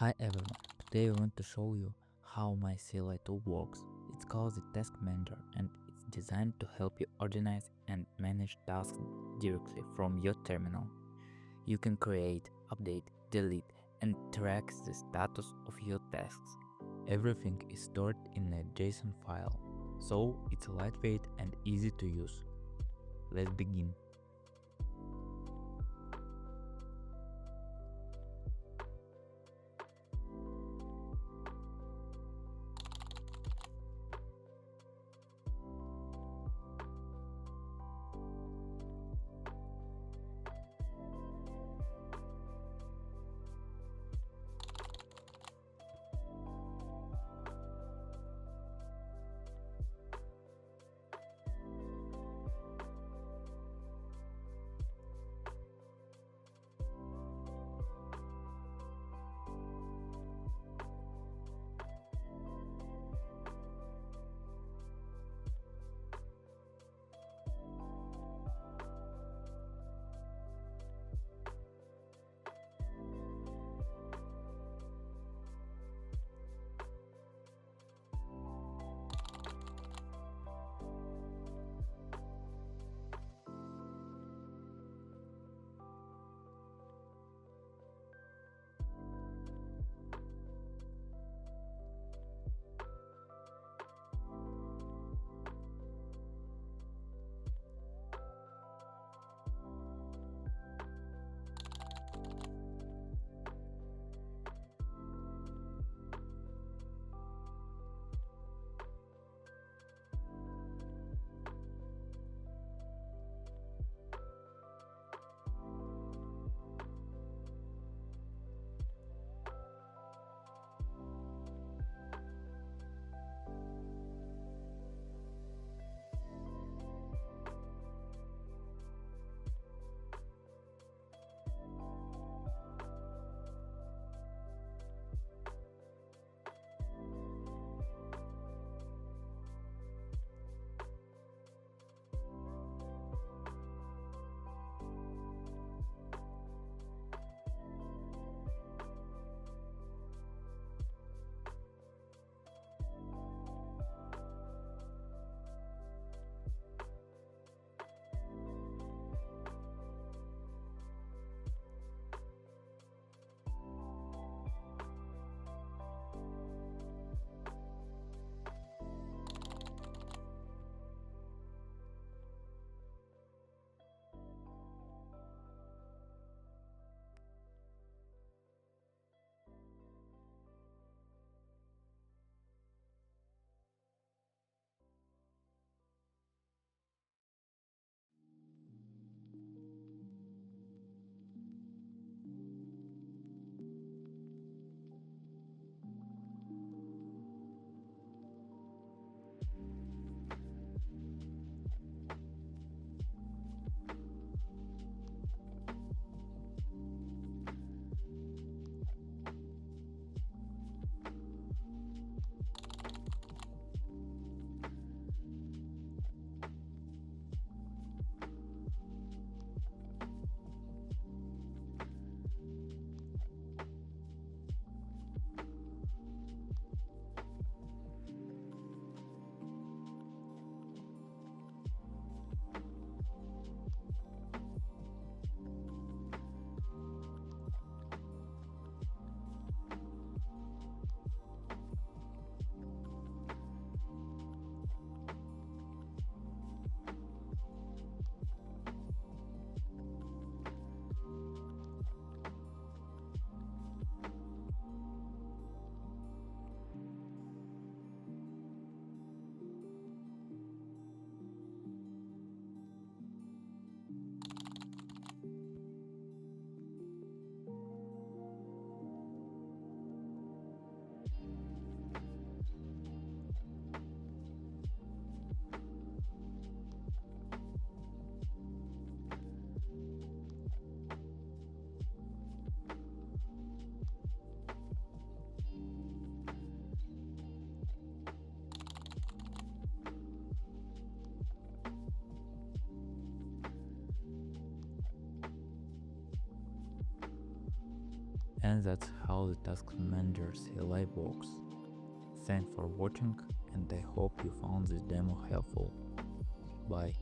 Hi everyone, today I want to show you how my CLI tool works. It's called the Task Manager and it's designed to help you organize and manage tasks directly from your terminal. You can create, update, delete and track the status of your tasks. Everything is stored in a JSON file, so it's lightweight and easy to use. Let's begin. And that's how the Task Manager CLI works. Thanks for watching, and I hope you found this demo helpful. Bye.